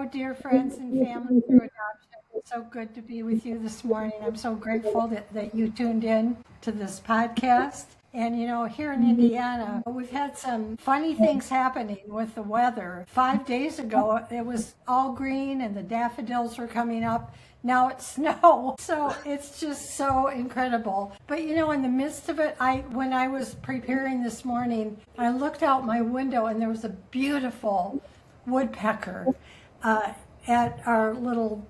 Hello, dear friends and family through adoption. It's so good to be with you this morning. I'm so grateful that you tuned in to this podcast. And here in Indiana, we've had some funny things happening with the weather. 5 days ago, it was all green and the daffodils were coming up. Now it's snow. So it's just so incredible. But in the midst of it, when I was preparing this morning, I looked out my window and there was a beautiful woodpecker at our little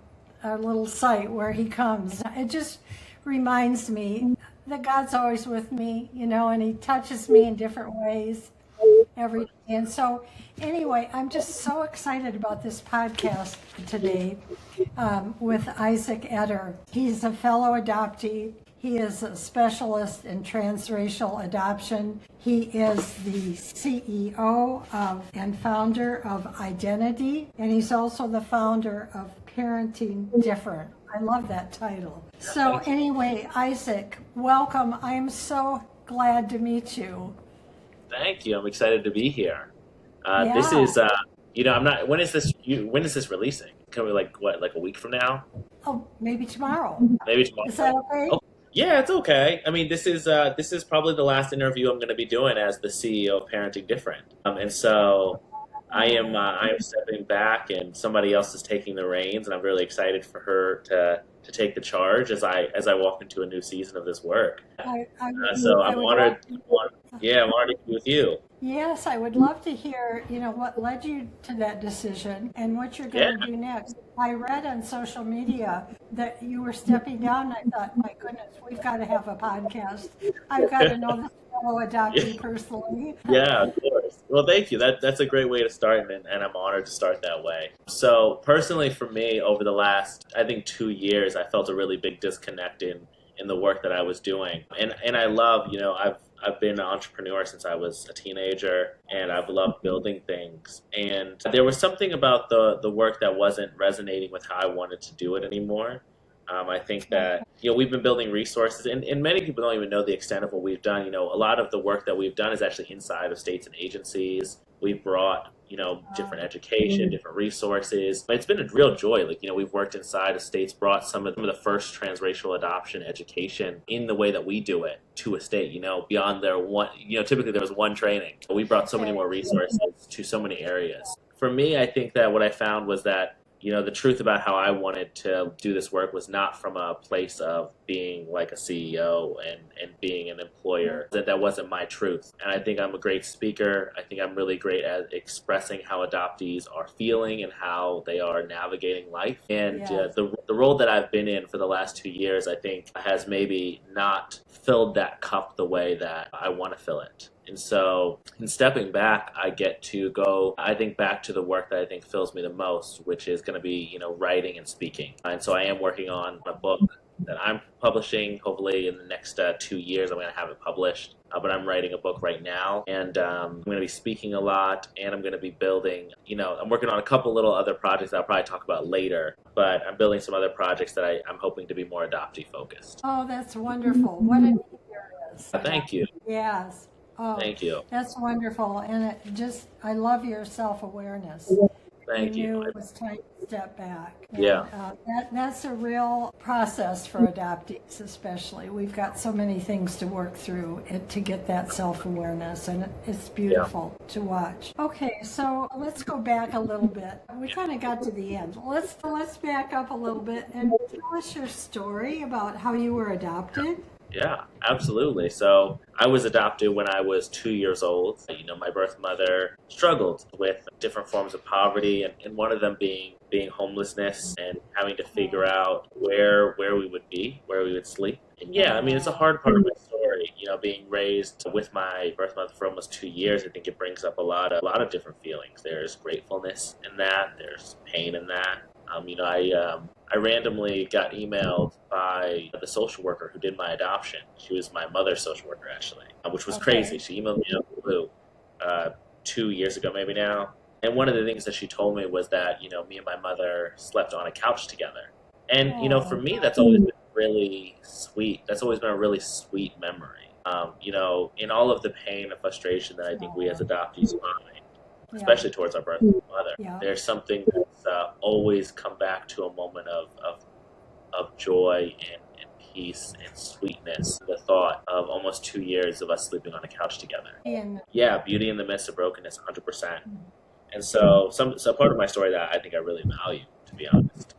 site where he comes. It just reminds me that God's always with me, and he touches me in different ways every day. And so anyway, I'm just so excited about this podcast today with Isaac Etter. He's a fellow adoptee. He is a specialist in transracial adoption. He is the CEO and founder of Identity, and he's also the founder of Parenting Different. I love that title. So anyway, Isaac, welcome. I am so glad to meet you. Thank you. I'm excited to be here. This is, I'm not. When is this releasing? Can we like a week from now? Oh, maybe tomorrow. Maybe tomorrow. Is that okay? Oh, yeah, it's okay. I mean, this is probably the last interview I'm going to be doing as the CEO of Parenting Different, and so I am stepping back, and somebody else is taking the reins, and I'm really excited for her to take the charge as I walk into a new season of this work. I'm honored. I'm honored to be with you. Yes, I would love to hear, what led you to that decision and what you're going to do next. I read on social media that you were stepping down, and I thought, my goodness, we've got to have a podcast. I've got to know this fellow adoptee personally. Yeah, of course. Well, thank you. That's a great way to start, and I'm honored to start that way. So personally for me, over the last, I think 2 years, I felt a really big disconnect in the work that I was doing. And I love, I've been an entrepreneur since I was a teenager, and I've loved building things. And there was something about the work that wasn't resonating with how I wanted to do it anymore. I think that, we've been building resources, and many people don't even know the extent of what we've done. A lot of the work that we've done is actually inside of states and agencies. We've brought, different education, different resources. But it's been a real joy. We've worked inside of states, brought some of the first transracial adoption education in the way that we do it to a state, beyond their one, typically there was one training. We brought so many more resources to so many areas. For me, I think that what I found was that the truth about how I wanted to do this work was not from a place of being like a CEO and being an employer. That wasn't my truth. And I think I'm a great speaker. I think I'm really great at expressing how adoptees are feeling and how they are navigating life. And the role that I've been in for the last 2 years, I think, has maybe not filled that cup the way that I want to fill it. And so in stepping back, I get to go, I think, back to the work that I think fills me the most, which is going to be, writing and speaking. And so I am working on a book that I'm publishing. Hopefully in the next 2 years, I'm going to have it published. But I'm writing a book right now, and I'm going to be speaking a lot, and I'm going to be building, I'm working on a couple little other projects that I'll probably talk about later, but I'm building some other projects that I'm hoping to be more adoptee focused. Oh, that's wonderful. What a neat area. Thank you. Yes. Oh, thank you. That's wonderful. And I love your self-awareness. Thank you. You knew it was time to step back. And, yeah. That's a real process for adoptees, especially. We've got so many things to work through to get that self-awareness, and it's beautiful to watch. Okay, so let's go back a little bit. We kind of got to the end. Let's back up a little bit and tell us your story about how you were adopted. Yeah, absolutely. So I was adopted when I was 2 years old. My birth mother struggled with different forms of poverty, and one of them being homelessness and having to figure out where we would be, where we would sleep. And it's a hard part of my story. Being raised with my birth mother for almost 2 years, I think it brings up a lot of different feelings. There's gratefulness in that. There's pain in that. I randomly got emailed by the social worker who did my adoption. She was my mother's social worker, actually, which was crazy. She emailed me out of the blue 2 years ago, maybe now. And one of the things that she told me was that, me and my mother slept on a couch together. And, for me, that's always been really sweet. That's always been a really sweet memory. In all of the pain and frustration that I think we as adoptees find, especially towards our birth mother, there's something that's always come back to a moment of joy and peace and sweetness. The thought of almost 2 years of us sleeping on a couch together. And Yeah, beauty in the midst of brokenness, 100%. And so, so part of my story that I think I really value, to be honest.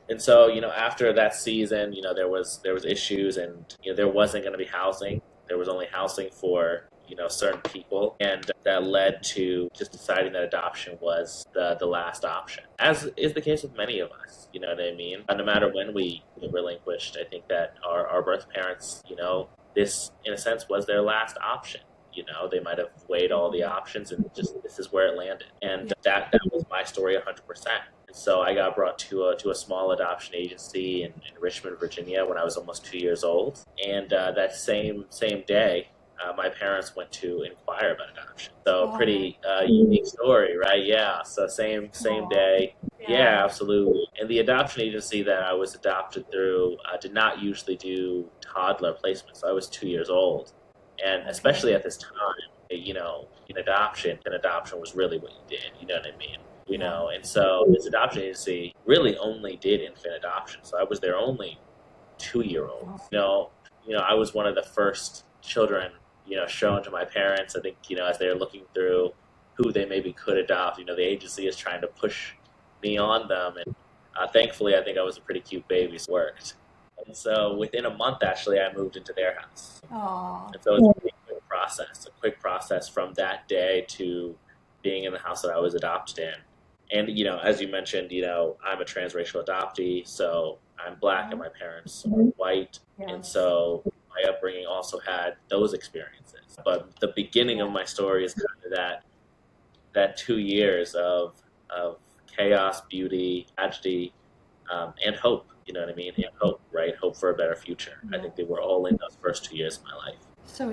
And so, after that season, there was issues, and there wasn't going to be housing. There was only housing for certain people, and that led to just deciding that adoption was the last option, as is the case with many of us. You know what I mean? No matter when we relinquished, I think that our birth parents, this in a sense was their last option. They might have weighed all the options, and just this is where it landed. And that was my story 100%. And so I got brought to a small adoption agency in Richmond, Virginia, when I was almost 2 years old. And that same day, my parents went to inquire about adoption. So pretty unique story, right? Yeah. So same day. Yeah, absolutely. And the adoption agency that I was adopted through did not usually do toddler placement. So I was 2 years old. And especially at this time, in adoption was really what you did. You know what I mean? And so this adoption agency really only did infant adoption. So I was their only 2-year-old. I was one of the first children, shown to my parents. I think, as they're looking through who they maybe could adopt, the agency is trying to push me on them. And thankfully, I think I was a pretty cute baby, so it worked. And so within a month, actually, I moved into their house. Aww. And so it was a quick process from that day to being in the house that I was adopted in. And, as you mentioned, I'm a transracial adoptee, so I'm Black and my parents are white. Yes. And so my upbringing also had those experiences. But the beginning of my story is kind of that 2 years of chaos, beauty, tragedy, and hope. You know what I mean? And hope, right? Hope for a better future. I think they were all in those first 2 years of my life. So,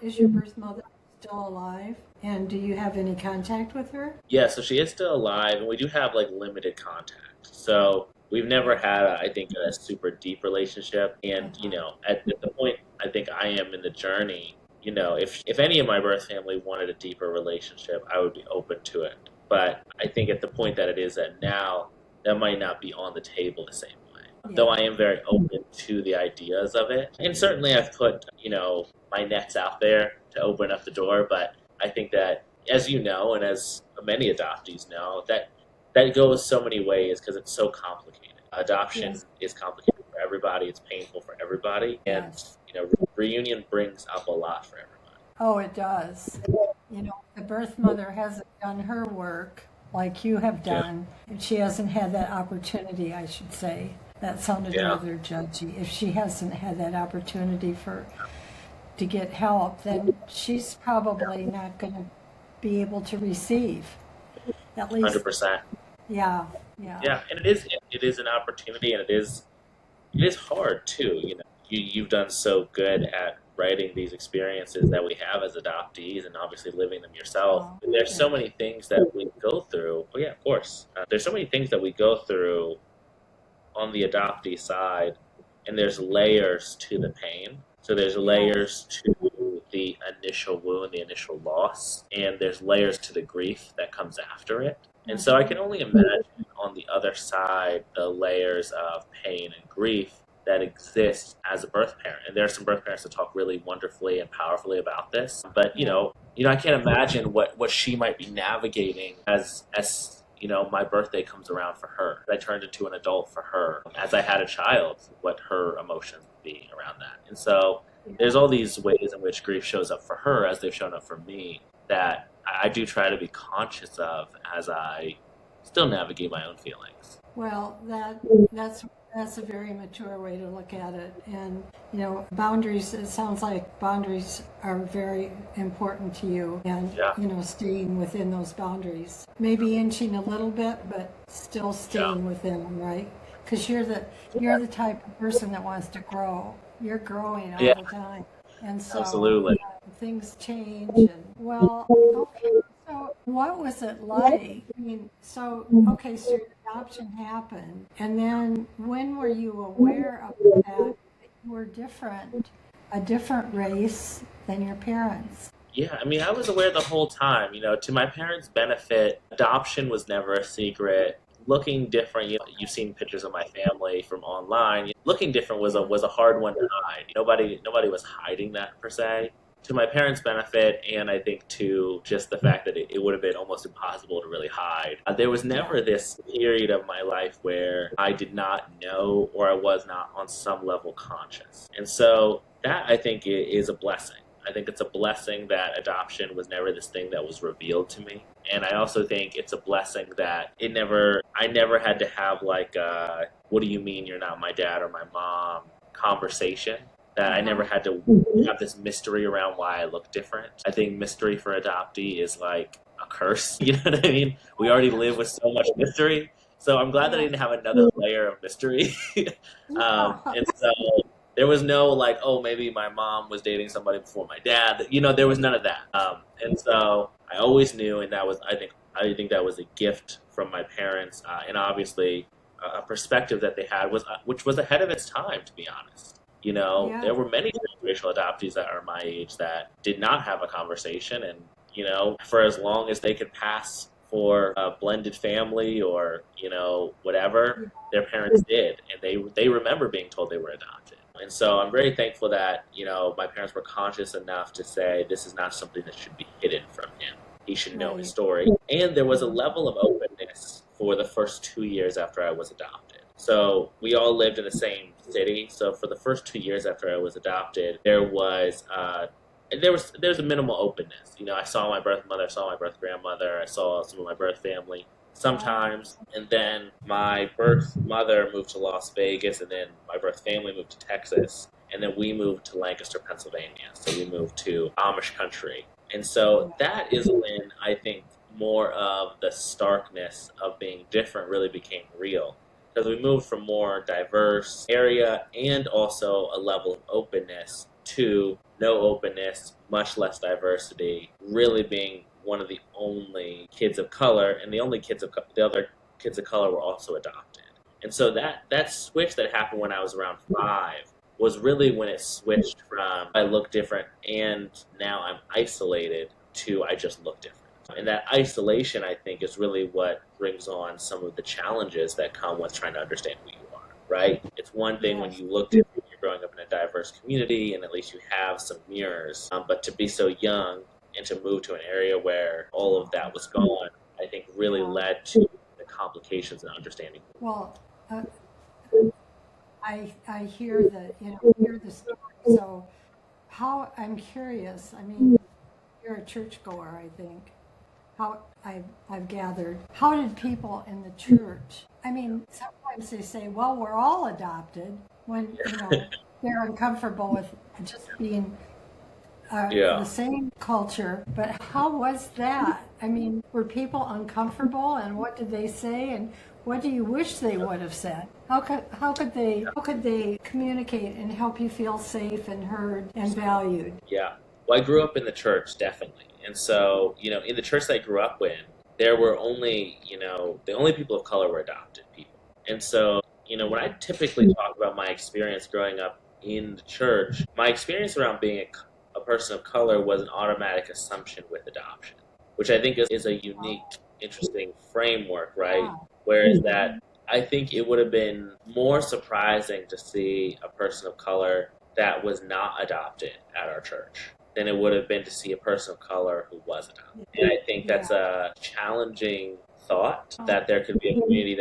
is your birth mother still alive? And do you have any contact with her? Yeah, so she is still alive, and we do have limited contact. So we've never had, I think, a super deep relationship. And, at the point I think I am in the journey, if any of my birth family wanted a deeper relationship, I would be open to it. But I think at the point that it is at now, that might not be on the table the same way. Yeah. Though I am very open to the ideas of it. And certainly I've put, my nets out there to open up the door. But I think that, as you know, and as many adoptees know, that goes so many ways because it's so complicated. Adoption is complicated for everybody. It's painful for everybody. And, reunion brings up a lot for everybody. Oh, it does. The birth mother hasn't done her work like you have done. If she hasn't had that opportunity, I should say. That sounded rather judgy. If she hasn't had that opportunity to get help, then she's probably not going to be able to receive. At least 100%. Yeah, and it is an opportunity, and it is hard too. You've done so good at writing these experiences that we have as adoptees, and obviously living them yourself. There's so many things that we go through. Oh yeah, of course. There's so many things that we go through on the adoptee side, and there's layers to the pain. So there's layers to the initial wound, the initial loss, and there's layers to the grief that comes after it. And so I can only imagine on the other side the layers of pain and grief that exist as a birth parent. And there are some birth parents that talk really wonderfully and powerfully about this. But, I can't imagine what she might be navigating as my birthday comes around for her. I turned into an adult for her. As I had a child, what her emotions would be around that. And so there's all these ways in which grief shows up for her as they've shown up for me that I do try to be conscious of as I still navigate my own feelings. Well, that's a very mature way to look at it. And, boundaries, it sounds like boundaries are very important to you. And, staying within those boundaries. Maybe inching a little bit, but still staying within them, right? Because you're the type of person that wants to grow. You're growing all the time. And so absolutely. Things change. And, okay. So what was it like? So your adoption happened. And then when were you aware of the fact that you were a different race than your parents? Yeah, I mean, I was aware the whole time. To my parents' benefit, adoption was never a secret. Looking different, you've seen pictures of my family from online. Looking different was a hard one to hide. Nobody was hiding that per se. To my parents' benefit, and I think to just the fact that it would have been almost impossible to really hide. There was never this period of my life where I did not know or I was not on some level conscious. And so that I think is a blessing. I think it's a blessing that adoption was never this thing that was revealed to me. And I also think it's a blessing that I never had to have like what do you mean you're not my dad or my mom conversation. That I never had to have this mystery around why I look different. I think mystery for adoptee is like a curse. You know what I mean? We already live with so much mystery. So I'm glad that I didn't have another layer of mystery. And so there was no like, oh, maybe my mom was dating somebody before my dad. There was none of that. And so I always knew, and I think that was a gift from my parents, and obviously a perspective that they had which was ahead of its time, to be honest. There were many racial adoptees that are my age that did not have a conversation, and for as long as they could pass for a blended family or whatever, their parents did, and they remember being told they were adopted. And so I'm very thankful that my parents were conscious enough to say this is not something that should be hidden from him. He should know his story. And there was a level of openness for the first 2 years after I was adopted. So we all lived in the same city. So for the first 2 years after I was adopted, there was a minimal openness. I saw my birth mother, I saw my birth grandmother, I saw some of my birth family sometimes. And then my birth mother moved to Las Vegas, and then my birth family moved to Texas. And then we moved to Lancaster, Pennsylvania. So we moved to Amish country. And so that is when I think more of the starkness of being different really became real. Because we moved from more diverse area and also a level of openness to no openness, much less diversity, really being one of the only kids of color, and the other kids of color were also adopted. And so that switch that happened when I was around 5 was really when it switched from I look different and now I'm isolated to I just look different. And that isolation, I think, is really what brings on some of the challenges that come with trying to understand who you are, right? It's one thing when you look different, you're growing up in a diverse community, and at least you have some mirrors. But to be so young and to move to an area where all of that was gone, I think really led to the complications in understanding. Well, I hear the story. So how, I'm curious, I mean, you're a churchgoer, I think. How I've gathered. How did people in the church? I mean, sometimes they say, "Well, we're all adopted," when they're uncomfortable with just being the same culture. But how was that? I mean, were people uncomfortable, and what did they say, and what do you wish they would have said? How could they communicate and help you feel safe and heard and valued? Yeah. Well, I grew up in the church, definitely. And so, in the church that I grew up in, there were only, the only people of color were adopted people. And so, when I typically talk about my experience growing up in the church, my experience around being a person of color was an automatic assumption with adoption, which I think is a unique, interesting framework, right? Wow. Whereas that I think it would have been more surprising to see a person of color that was not adopted at our church than it would have been to see a person of color who was adopted. And I think that's a challenging thought, that there could be a community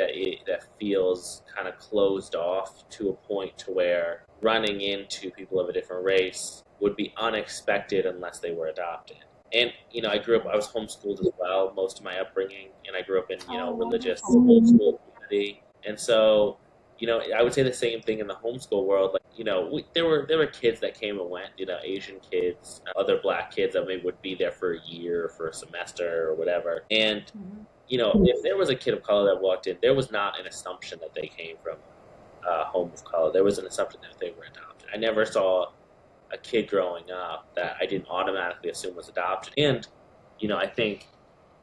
that feels kind of closed off to a point to where running into people of a different race would be unexpected unless they were adopted. And, I was homeschooled as well, most of my upbringing, and I grew up in, religious homeschool community. And so, I would say the same thing in the homeschool world. Like, there were kids that came and went, Asian kids, other black kids that maybe would be there for a year, or for a semester, or whatever. And, if there was a kid of color that walked in, there was not an assumption that they came from a home of color. There was an assumption that they were adopted. I never saw a kid growing up that I didn't automatically assume was adopted. And, I think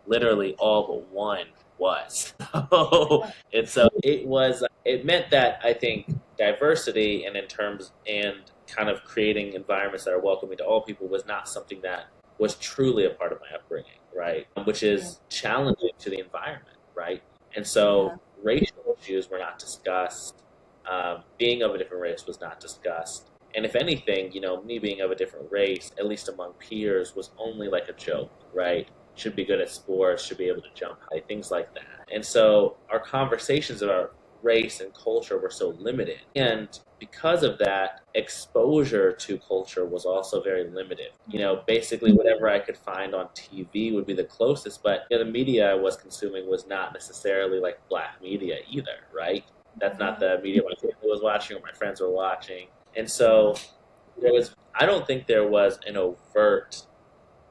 literally all but one was. And so it meant that I think diversity and kind of creating environments that are welcoming to all people was not something that was truly a part of my upbringing, right? Which is challenging to the environment, right? And so racial issues were not discussed. Being of a different race was not discussed. And if anything, me being of a different race, at least among peers, was only like a joke, right? Should be good at sports, should be able to jump high, things like that. And so our conversations about race and culture were so limited. And because of that, exposure to culture was also very limited. Basically whatever I could find on TV would be the closest, but the media I was consuming was not necessarily like Black media either, right? That's not the media my family was watching or my friends were watching. And so I don't think there was an overt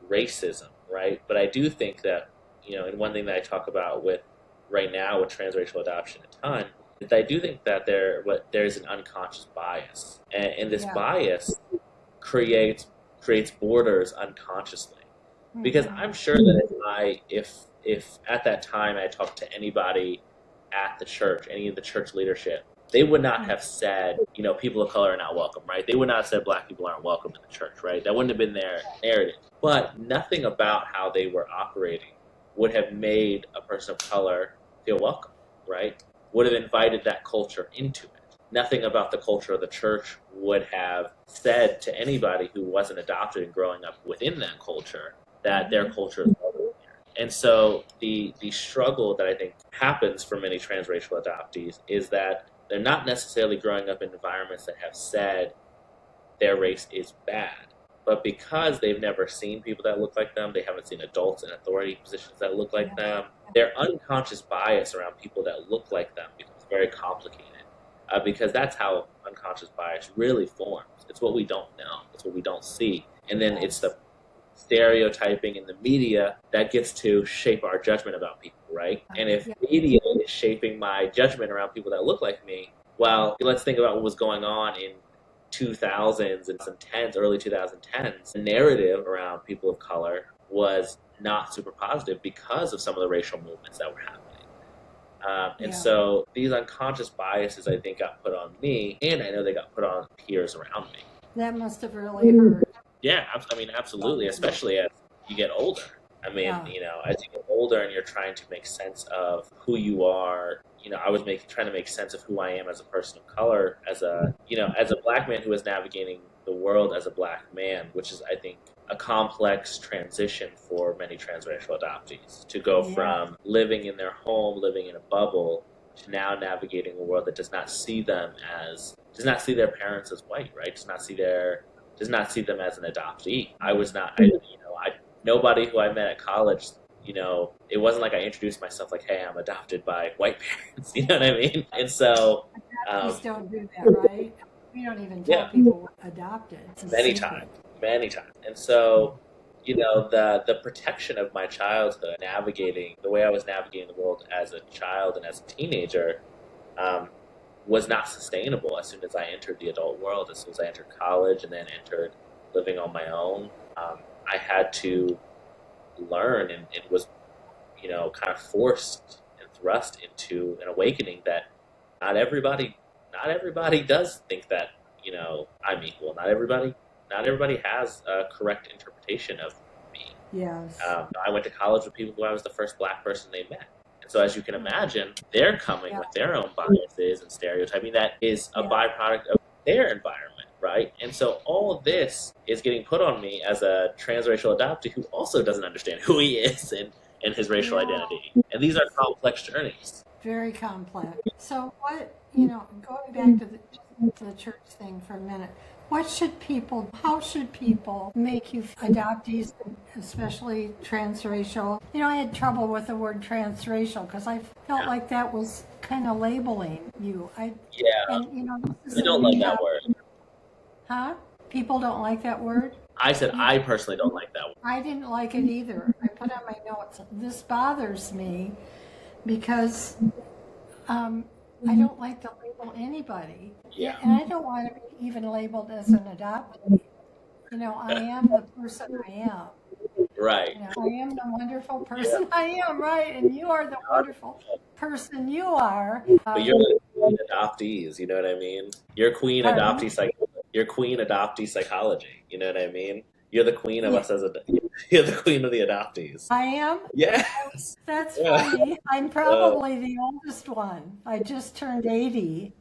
racism, right? But I do think that, and one thing that I talk about with right now with transracial adoption a ton, is I do think that there's an unconscious bias. And this bias creates borders unconsciously. Because I'm sure that if at that time I talked to anybody at the church, any of the church leadership, they would not have said, people of color are not welcome, right? They would not have said Black people aren't welcome in the church, right? That wouldn't have been their narrative. But nothing about how they were operating would have made a person of color feel welcome, right? Would have invited that culture into it. Nothing about the culture of the church would have said to anybody who wasn't adopted and growing up within that culture that their culture is welcome. And so the struggle that I think happens for many transracial adoptees is that they're not necessarily growing up in environments that have said their race is bad. But because they've never seen people that look like them, they haven't seen adults in authority positions that look like them, their unconscious bias around people that look like them becomes very complicated. Because that's how unconscious bias really forms. It's what we don't know. It's what we don't see. And then it's the stereotyping in the media that gets to shape our judgment about people, right? And if media is shaping my judgment around people that look like me, well, let's think about what was going on in 2000s and some tens, early 2010s. The narrative around people of color was not super positive because of some of the racial movements that were happening. And so these unconscious biases, I think, got put on me, and I know they got put on peers around me. That must have really hurt. Yeah, absolutely, especially as you get older. As you get older and you're trying to make sense of who you are, I was trying to make sense of who I am as a person of color, as a Black man who is navigating the world as a Black man, which is, I think, a complex transition for many transracial adoptees to go from living in their home, living in a bubble, to now navigating a world that does not see their parents as white, right? Does not see them as an adoptee. Nobody who I met at college, it wasn't like I introduced myself like, hey, I'm adopted by white parents, you know what I mean? And so... Adoptees don't do that, right? We don't even tell people we're adopted. Many times. And so, the protection of my childhood, the way I was navigating the world as a child and as a teenager, was not sustainable as soon as I entered the adult world, as soon as I entered college and then entered living on my own. I had to learn and was, kind of forced and thrust into an awakening that not everybody does think that, I'm equal. Not everybody has a correct interpretation of me. Yes. I went to college with people who I was the first Black person they met. And so as you can imagine, they're coming with their own biases and stereotyping that is a byproduct of their environment, right? And so all of this is getting put on me as a transracial adoptee who also doesn't understand who he is and his racial identity. And these are complex journeys. Very complex. So going back to the church thing for a minute, how should people make you adoptees, especially transracial? I had trouble with the word transracial because I felt like that was kind of labeling you. I don't like that word. Huh? People don't like that word? I said I personally don't like that word. I didn't like it either. I put on my notes, this bothers me because I don't like to label anybody. Yeah. And I don't want to be even labeled as an adoptee. I am the person I am. Right. I am the wonderful person I am, right? And you are the wonderful person you are. But you're the queen adoptees, you know what I mean? You're queen adoptee psychology. You know what I mean? You're the queen of us you're the queen of the adoptees. I am? Yes. That's Yeah. funny. I'm probably the oldest one. I just turned 80.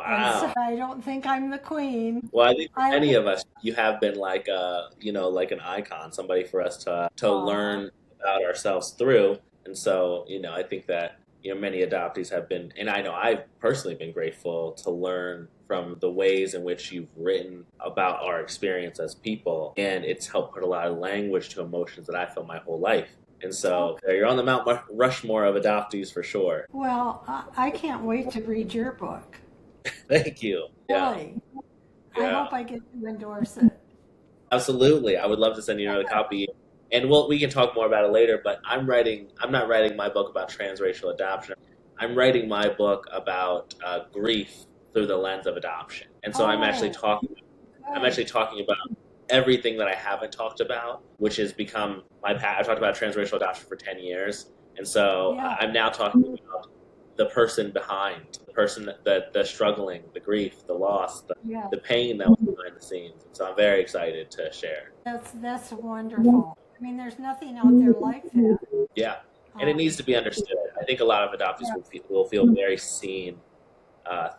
And so Wow. I don't think I'm the queen. Well, I think for I many of us, you have been like like an icon, somebody for us to Aw. learn about ourselves through. And so, I think that, many adoptees have been, and I know I've personally been grateful to learn from the ways in which you've written about our experience as people. And it's helped put a lot of language to emotions that I felt my whole life. And so you're on the Mount Rushmore of adoptees for sure. Well, I can't wait to read your book. Thank you. Yeah. Really. I Yeah. hope I get to endorse it. Absolutely. I would love to send you another copy. And we can talk more about it later, but I'm not writing my book about transracial adoption. I'm writing my book about grief through the lens of adoption. And so I'm actually talking about everything that I haven't talked about, which has become my path. I've talked about transracial adoption for 10 years. And so I'm now talking about the person behind, the person, the struggling, the grief, the loss, the pain that was behind the scenes. And so I'm very excited to share. That's wonderful. I mean, there's nothing out there like that. Yeah, and it needs to be understood. I think a lot of adoptees will feel very seen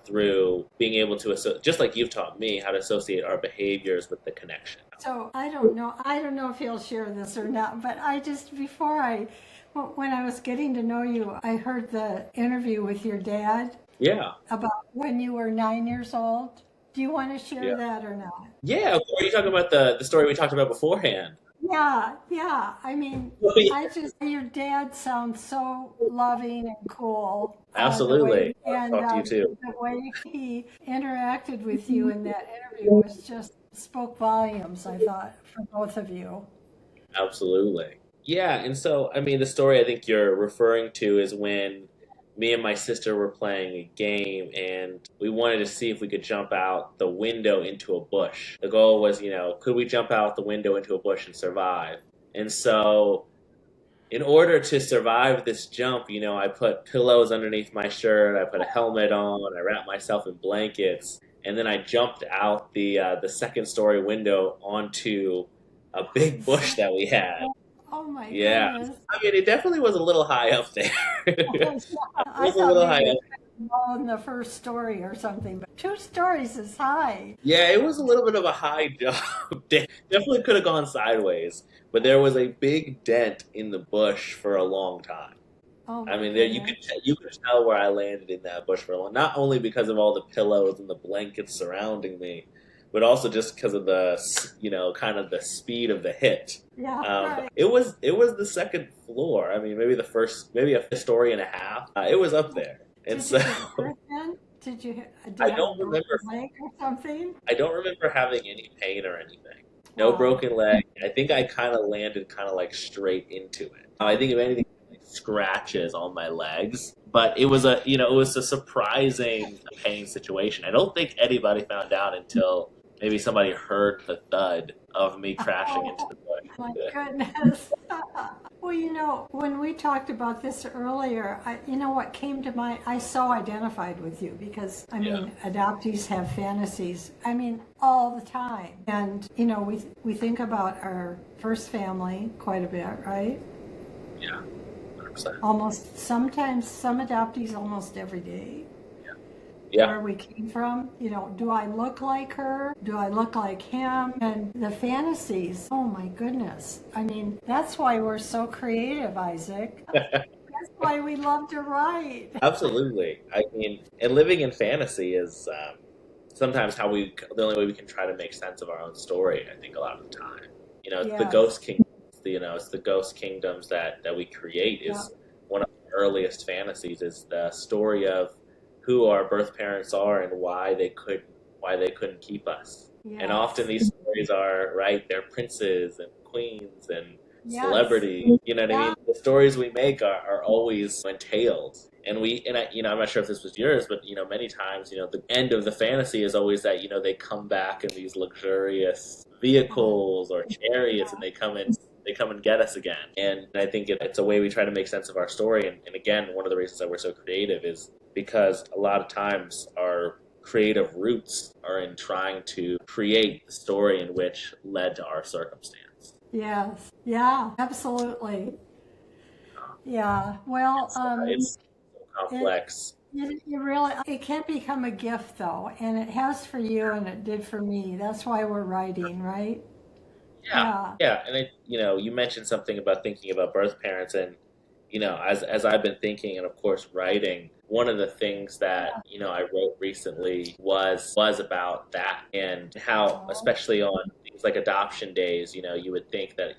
through being able to, just like you've taught me, how to associate our behaviors with the connection. So I don't know if you'll share this or not, but when I was getting to know you, I heard the interview with your dad. Yeah. About when you were 9 years old. Do you want to share that or not? Yeah. Are you talking about the story we talked about beforehand? Yeah. I mean, your dad sounds so loving and cool. Absolutely. I'll talk to you too. The way he interacted with you in that interview was just spoke volumes, I thought, for both of you. Absolutely. Yeah, and so, I mean, the story I think you're referring to is when me and my sister were playing a game and we wanted to see if we could jump out the window into a bush. The goal was, could we jump out the window into a bush and survive? And so, in order to survive this jump, I put pillows underneath my shirt, I put a helmet on, I wrapped myself in blankets, and then I jumped out the second story window onto a big bush that we had. Oh my goodness. I mean, it definitely was a little high up there. I was a little high up in the first story or something, but 2 stories is high. Yeah, it was a little bit of a high jump. Definitely could have gone sideways, but there was a big dent in the bush for a long time. Oh I mean, you could tell where I landed in that bush for a long, not only because of all the pillows and the blankets surrounding me, but also just because of the, kind of the speed of the hit. Yeah, right. It was the second floor. I mean, maybe a story and a half. It was up there, and Did you get hurt then? I don't remember. Leg or something? I don't remember having any pain or anything. No broken leg. I think I kind of landed like straight into it. I think if anything, scratches on my legs, but it was a surprising pain situation. I don't think anybody found out until maybe somebody heard the thud of me crashing into the bush. My goodness. Well, when we talked about this earlier, what came to mind, I so identified with you because, adoptees have fantasies, all the time. And, we think about our first family quite a bit, right? Yeah, 100%. Almost, sometimes, some adoptees almost every day. Yeah. Where we came from, do I look like her? Do I look like him? And the fantasies, oh my goodness. That's why we're so creative, Isaac. That's why we love to write. Absolutely. And living in fantasy is sometimes the only way we can try to make sense of our own story, I think, a lot of the time. It's the ghost kingdoms, it's the ghost kingdoms that we create is one of the earliest fantasies, is the story of who our birth parents are and why they couldn't keep us. Yes. And often these stories are, right, they're princes and queens and celebrities. You know what I mean? The stories we make are always entailed. And I'm not sure if this was yours, but many times, the end of the fantasy is always that, they come back in these luxurious vehicles or chariots and they come and get us again. And I think it's a way we try to make sense of our story. And again, one of the reasons that we're so creative is because a lot of times our creative roots are in trying to create the story in which led to our circumstance. Yes. Yeah, absolutely. Yeah. Well, It's so it, complex. it really it can become a gift though, and it has for you, and it did for me. That's why we're writing, right? Yeah, Yeah. yeah, and you mentioned something about thinking about birth parents, and as I've been thinking, and of course writing, one of the things that I wrote recently was about that, and how, Oh, especially on things like adoption days, you would think that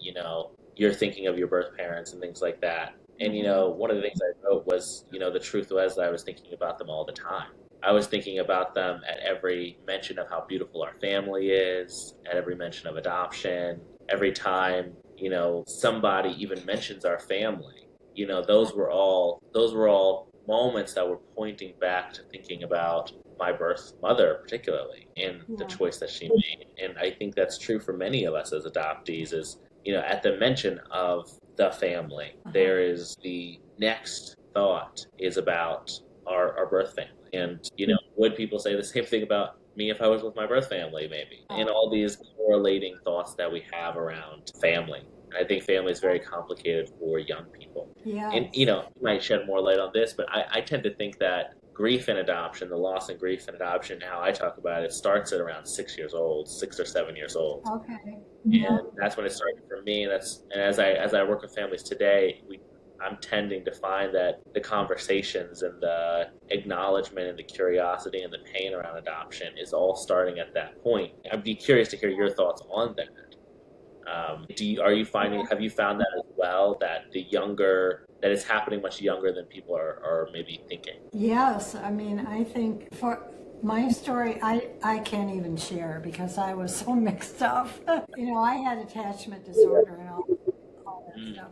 you're thinking of your birth parents and things like that, and mhm. one of the things I wrote was, the truth was that I was thinking about them all the time. I was thinking about them at every mention of how beautiful our family is, at every mention of adoption, every time, somebody even mentions our family. Those were all moments that were pointing back to thinking about my birth mother particularly and the Yeah. choice that she made. And I think that's true for many of us as adoptees is, at the mention of the family, Uh-huh. there is the next thought is about our birth family. And, would people say the same thing about me if I was with my birth family, maybe? And all these correlating thoughts that we have around family. And I think family is very complicated for young people. And, Yes. you might shed more light on this, but I tend to think that grief and adoption, the loss and grief and adoption, how I talk about it, starts at around 6 years old, 6 or 7 years old. Okay. Yeah. And that's when it started for me. And as I work with families today, I'm tending to find that the conversations and the acknowledgement and the curiosity and the pain around adoption is all starting at that point. I'd be curious to hear your thoughts on that. Have you found that as well, that that it's happening much younger than people are maybe thinking? Yes. I mean, I think for my story, I can't even share because I was so mixed up. I had attachment disorder and all that Mm. stuff.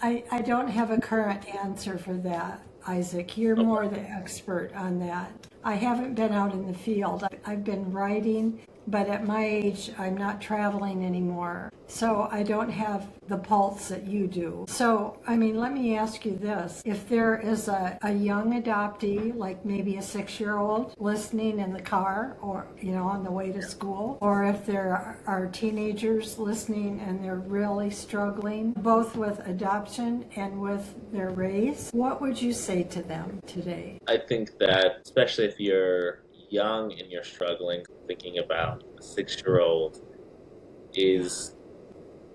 I don't have a current answer for that, Isaac. You're more Okay. the expert on that. I haven't been out in the field. I've been writing, but at my age, I'm not traveling anymore. So I don't have the pulse that you do. So, I mean, let me ask you this. If there is a young adoptee, like maybe a 6-year-old, listening in the car or, on the way to school, or if there are teenagers listening and they're really struggling, both with adoption and with their race, what would you say to them today? I think that, especially if you're young and you're struggling, thinking about a 6-year-old is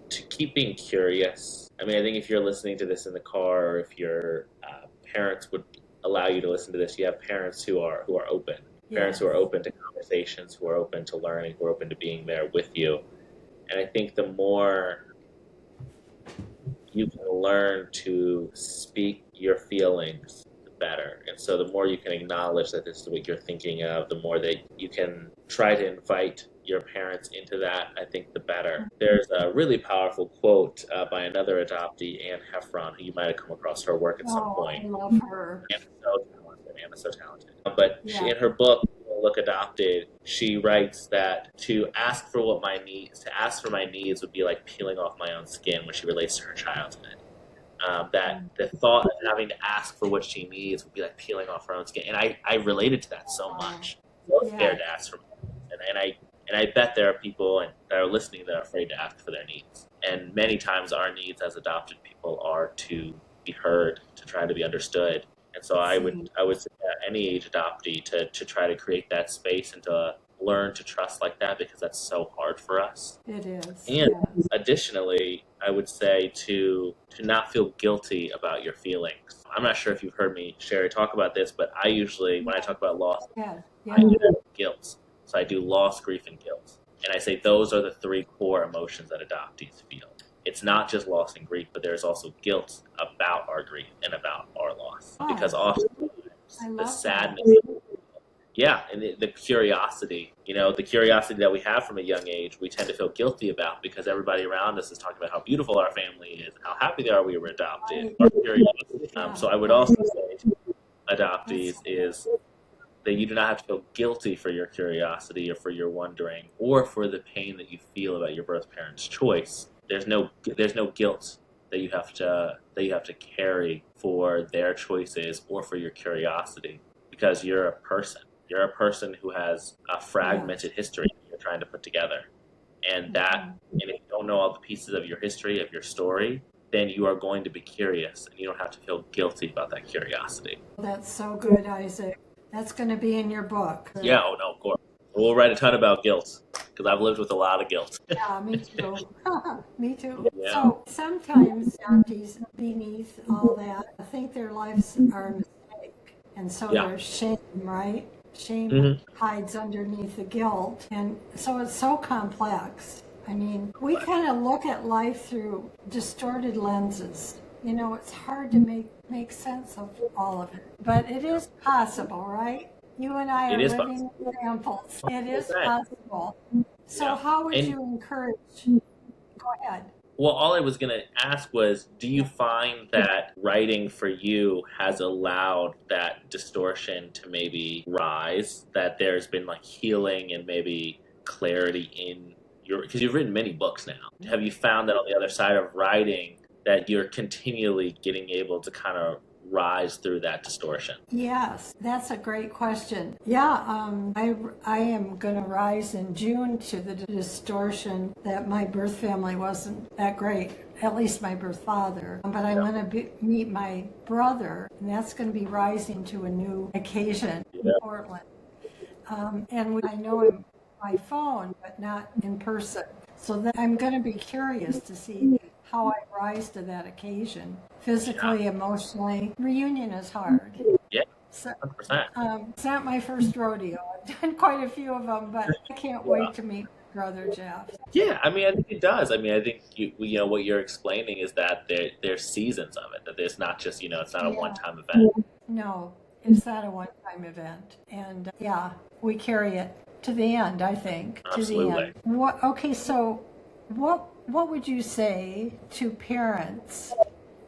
to keep being curious. I mean, I think if you're listening to this in the car, or if your parents would allow you to listen to this, you have parents who are open, parents Yes. who are open to conversations, who are open to learning, who are open to being there with you. And I think the more you can learn to speak your feelings, the better. And so the more you can acknowledge that this is what you're thinking of, the more that you can try to invite your parents into that, I think the better. There's a really powerful quote by another adoptee, Anne Heffron, who you might have come across her work at some Oh, I point. love her. Anna's so talented. Anna's so talented. But Yeah. in her book, Look Adopted, she writes that to ask for my needs would be like peeling off my own skin when she relates to her childhood. That the thought of having to ask for what she needs would be like peeling off her own skin. And I related to that so Oh, much. So yeah. scared to ask for my needs. And I bet there are people that are listening that are afraid to ask for their needs. And many times our needs as adopted people are to be heard, to try to be understood. And so I would See, I would say that any age adoptee to try to create that space and to learn to trust like that, because that's so hard for us. it is. And Yes. additionally, I would say to not feel guilty about your feelings. I'm not sure if you've heard me, Sherry, talk about this, but I usually, when I Yeah. talk about loss, Yeah. I Yeah. do guilt. So I do loss, grief, and guilt. And I say those are the three core emotions that adoptees feel. It's not just loss and grief, but there's also guilt about our grief and about our loss. Because Oh, oftentimes I the love that. sadness, yeah, and the curiosity, the curiosity that we have from a young age, we tend to feel guilty about because everybody around us is talking about how beautiful our family is, how happy they are we were adopted, Right. our curiosity. Yeah. So I would Right. also say to That's adoptees is that you do not have to feel guilty for your curiosity or for your wondering or for the pain that you feel about your birth parents' choice. There's no guilt that you have to carry for their choices or for your curiosity, because you're a person. You're a person who has a fragmented history that you're trying to put together. And if you don't know all the pieces of your history, of your story, then you are going to be curious, and you don't have to feel guilty about that curiosity. That's so good, Isaac. That's going to be in your book. Yeah, oh no, of course. We'll write a ton about guilt, because I've lived with a lot of guilt. Yeah, me too. Me too. Yeah. So sometimes adoptees, beneath all that, think their lives are a mistake. And so there's shame, right? Shame hides underneath the guilt. And so it's so complex. I mean, we kind of look at life through distorted lenses. You know, it's hard to make sense of all of it. But it is possible, right? You and I are living examples. It is possible. So how would you encourage? Go ahead. Well, all I was going to ask was, do you find that writing for you has allowed that distortion to maybe rise, that there's been like healing and maybe clarity in because you've written many books now. Have you found that on the other side of writing that you're continually getting able to kind of rise through that distortion? Yes, that's a great question. Yeah, I am going to rise in June to the distortion that my birth family wasn't that great, at least my birth father. But I'm going to meet my brother, and that's going to be rising to a new occasion in Portland. And I know him by phone, but not in person. So that I'm going to be curious to see how I rise to that occasion. Physically, emotionally. Reunion is hard. Yeah, 100%. It's not my first rodeo. I've done quite a few of them, but I can't wait to meet brother Jeff. Yeah, I mean, I think it does. I mean, I think you know what you're explaining is that there's seasons of it. That there's not just it's not a one-time event. No, it's not a one-time event, and we carry it to the end. I think Absolutely. To the end. Okay, so what would you say to parents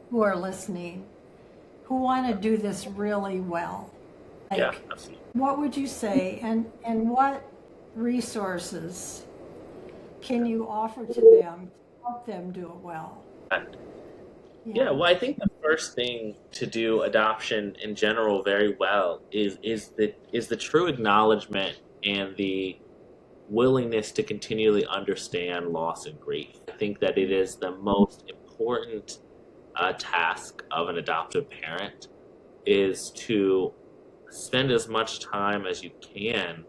who are listening who want to do this really well? Absolutely. What would you say, and what resources can you offer to them to help them do it well? Yeah, well, I think the first thing to do adoption in general very well is the true acknowledgement and the willingness to continually understand loss and grief. I think that it is the most important task of an adoptive parent is to spend as much time as you can,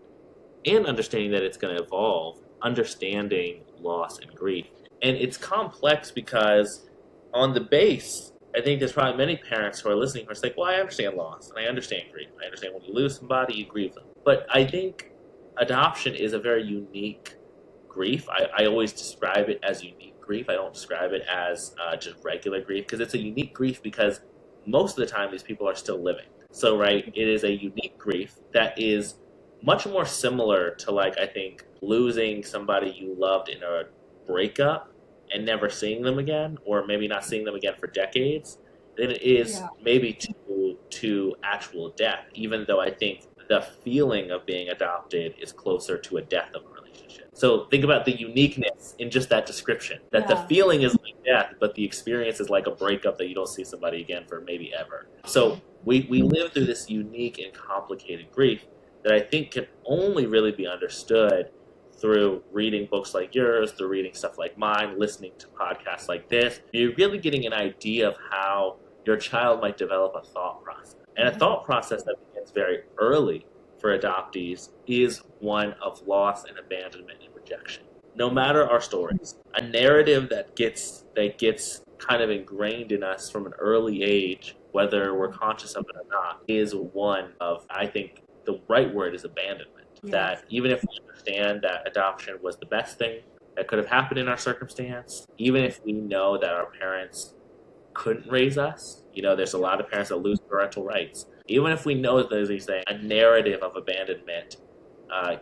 and understanding that it's going to evolve, understanding loss and grief. And it's complex because on the base, I think there's probably many parents who are listening who are like, well, I understand loss and I understand grief. I understand when you lose somebody, you grieve them. But I think adoption is a very unique grief. I always describe it as unique grief. I don't describe it as just regular grief, because it's a unique grief because most of the time these people are still living. So, right, it is a unique grief that is much more similar to, like, I think, losing somebody you loved in a breakup and never seeing them again, or maybe not seeing them again for decades, than it is maybe to actual death, even though I think the feeling of being adopted is closer to a death of a relationship. So think about the uniqueness in just that description, that the feeling is like death, but the experience is like a breakup that you don't see somebody again for maybe ever. So we live through this unique and complicated grief that I think can only really be understood through reading books like yours, through reading stuff like mine, listening to podcasts like this. You're really getting an idea of how your child might develop a thought process. And a thought process that begins very early for adoptees is one of loss and abandonment and rejection. No matter our stories, a narrative that gets kind of ingrained in us from an early age, whether we're conscious of it or not, is one of, I think the right word is abandonment. Yes. That even if we understand that adoption was the best thing that could have happened in our circumstance, even if we know that our parents couldn't raise us, there's a lot of parents that lose parental rights. Even if we know that there's a narrative of abandonment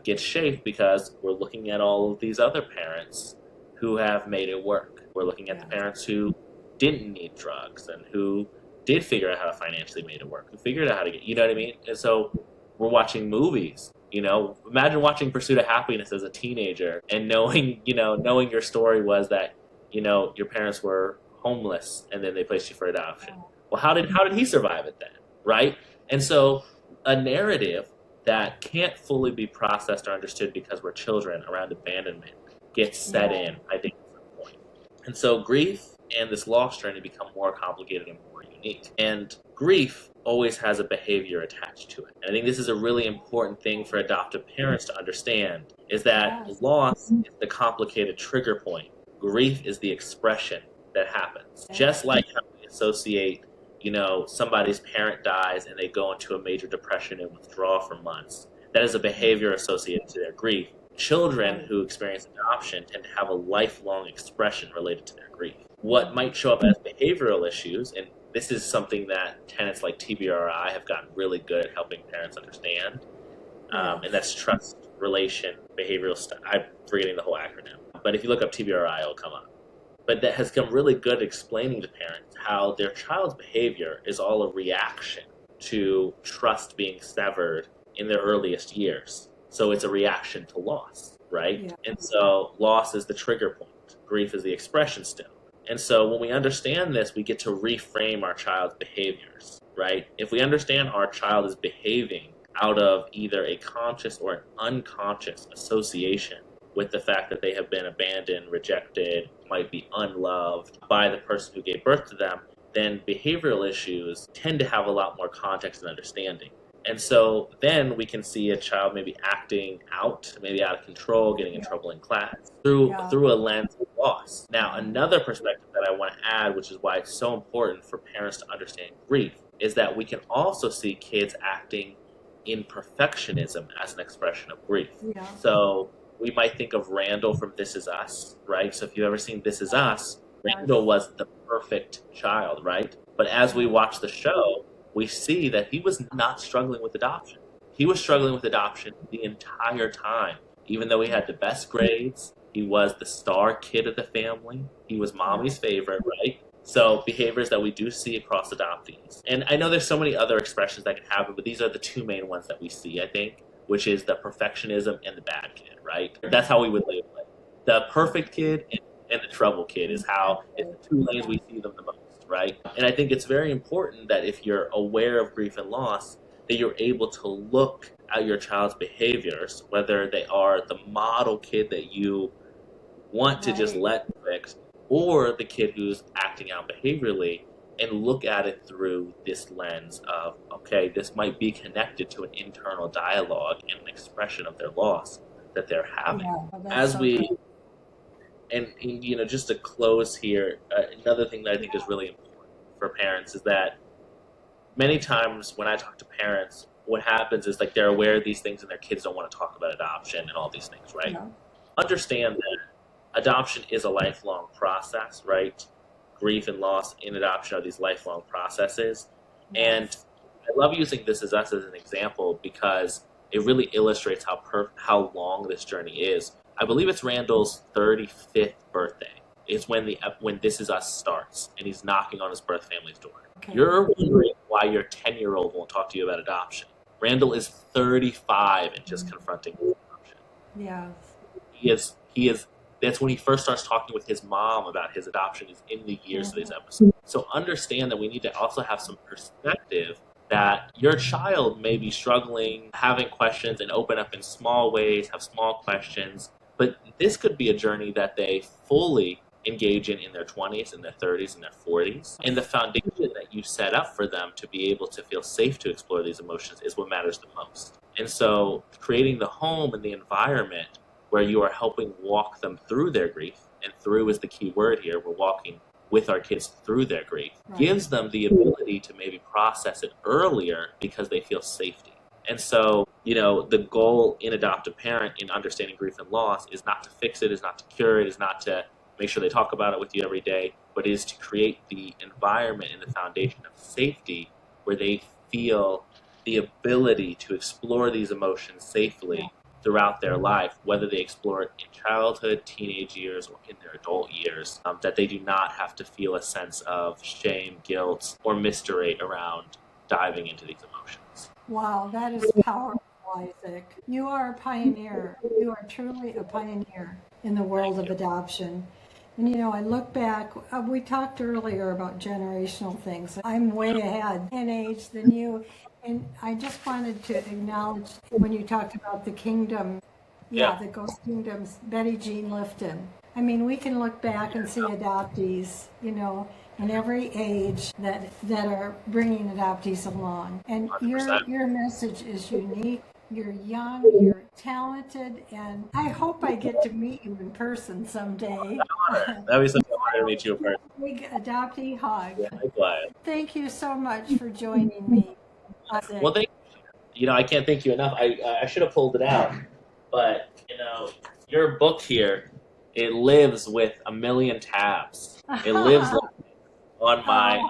gets shaped because we're looking at all of these other parents who have made it work. We're looking at the parents who didn't need drugs and who did figure out how to financially make it work, who figured out how to get, you know what I mean? And so we're watching movies. Imagine watching Pursuit of Happiness as a teenager and knowing your story was that, your parents were homeless, and then they placed you for adoption. Well, how did he survive it then, right? And so a narrative that can't fully be processed or understood because we're children around abandonment gets set in, I think, at some point. And so grief and this loss journey become more complicated and more unique. And grief always has a behavior attached to it. And I think this is a really important thing for adoptive parents to understand, is that loss is the complicated trigger point. Grief is the expression that happens. Just like how we associate, somebody's parent dies and they go into a major depression and withdraw for months. That is a behavior associated to their grief. Children who experience adoption tend to have a lifelong expression related to their grief. What might show up as behavioral issues, and this is something that tenets like TBRI have gotten really good at helping parents understand, and that's trust, relation, behavioral stuff. I'm forgetting the whole acronym. But if you look up TBRI, it'll come up. But that has come really good at explaining to parents how their child's behavior is all a reaction to trust being severed in their earliest years. So it's a reaction to loss, right? Yeah. And so loss is the trigger point. Grief is the expression still. And so when we understand this, we get to reframe our child's behaviors, right? If we understand our child is behaving out of either a conscious or an unconscious association with the fact that they have been abandoned, rejected, might be unloved by the person who gave birth to them, then behavioral issues tend to have a lot more context and understanding. And so then we can see a child maybe acting out, maybe out of control, getting in trouble in class through a lens of loss. Now, another perspective that I want to add, which is why it's so important for parents to understand grief, is that we can also see kids acting in perfectionism as an expression of grief. Yeah. So we might think of Randall from This Is Us, right? So if you've ever seen This Is Us, Randall was the perfect child, right? But as we watch the show, we see that he was not struggling with adoption. He was struggling with adoption the entire time. Even though he had the best grades, he was the star kid of the family. He was mommy's favorite, right? So behaviors that we do see across adoptees. And I know there's so many other expressions that can happen, but these are the two main ones that we see, I think, which is the perfectionism and the bad kid, right? That's how we would label it. The perfect kid and the trouble kid is the two lanes we see them the most, right? And I think it's very important that if you're aware of grief and loss, that you're able to look at your child's behaviors, whether they are the model kid that you want to just let fix, or the kid who's acting out behaviorally, and look at it through this lens of, okay, this might be connected to an internal dialogue and an expression of their loss that they're having. And just to close here, another thing that I think is really important for parents is that many times when I talk to parents, what happens is like they're aware of these things and their kids don't want to talk about adoption and all these things, right? Yeah. Understand that adoption is a lifelong process, right? Grief and loss in adoption are these lifelong processes. Yes. And I love using This Is Us as an example because it really illustrates how long this journey is. I believe it's Randall's 35th birthday is when This Is Us starts, and he's knocking on his birth family's door. Okay. You're wondering why your 10-year-old won't talk to you about adoption. Randall is 35 and just confronting adoption. Yeah. He is. That's when he first starts talking with his mom about his adoption is in the years of this episode. So understand that we need to also have some perspective that your child may be struggling, having questions, and open up in small ways, have small questions. But this could be a journey that they fully engage in their 20s, in their 30s, and their 40s. And the foundation that you set up for them to be able to feel safe to explore these emotions is what matters the most. And so creating the home and the environment where you are helping walk them through their grief, and through is the key word here, we're walking with our kids through their grief, gives them the ability to maybe process it earlier because they feel safety. And so, the goal in adoptive parent in understanding grief and loss is not to fix it, is not to cure it, is not to make sure they talk about it with you every day, but is to create the environment and the foundation of safety where they feel the ability to explore these emotions safely throughout their life, whether they explore it in childhood, teenage years, or in their adult years, that they do not have to feel a sense of shame, guilt, or mystery around diving into these emotions. Wow, that is powerful, Isaac. You are a pioneer. You are truly a pioneer in the world of adoption. And I look back, we talked earlier about generational things. I'm way ahead in age than you. And I just wanted to acknowledge when you talked about the kingdom, Yeah. the Ghost Kingdoms, Betty Jean Lifton. I mean, we can look back and see adoptees, in every age that are bringing adoptees along. And 100%. your message is unique. You're young, you're talented, and I hope I get to meet you in person someday. That'd be such an honor to meet you in person. Big adoptee hug. Yeah, likewise. Thank you so much for joining me, Isaac. Well, thank you. I can't thank you enough. I should have pulled it out, but your book here, it lives with a million tabs. It lives on my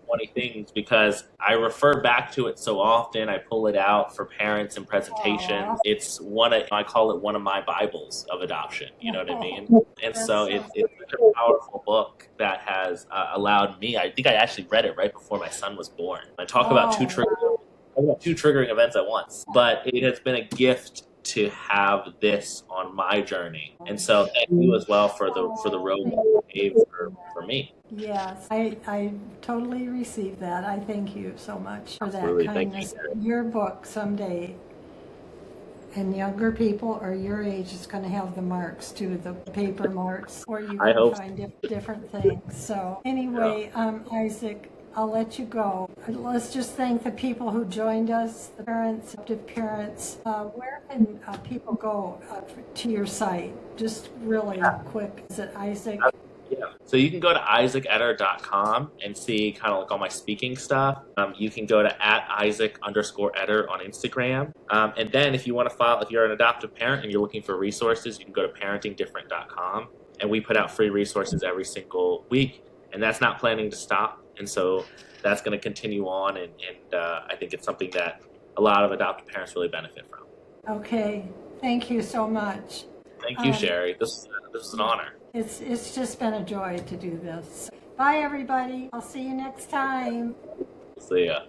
20 things because I refer back to it so often. I pull it out for parents and presentations. It's I call it one of my Bibles of adoption. You know what I mean? And so it's such a powerful book that has allowed me. I think I actually read it right before my son was born. I talk about two triggering events at once, but it has been a gift to have this on my journey. And so thank you as well for the road that you gave for me. Yes, I totally received that. I thank you so much for Absolutely. that kindness. Your book someday, and younger people or your age is going to have the marks too, the paper marks, or you can find different things. So anyway, Isaac, I'll let you go. Let's just thank the people who joined us, the parents, adoptive parents. Where can people go to your site? Just really quick. Is it Isaac? Yeah. So you can go to isaacetter.com and see kind of like all my speaking stuff. You can go to @Isaac_Etter on Instagram. And then if you want to if you're an adoptive parent and you're looking for resources, you can go to parentingdifferent.com. And we put out free resources every single week. And that's not planning to stop. And so that's going to continue on. And I think it's something that a lot of adoptive parents really benefit from. Okay. Thank you so much. Thank you, Sherry. This is an honor. It's just been a joy to do this. Bye, everybody. I'll see you next time. See ya.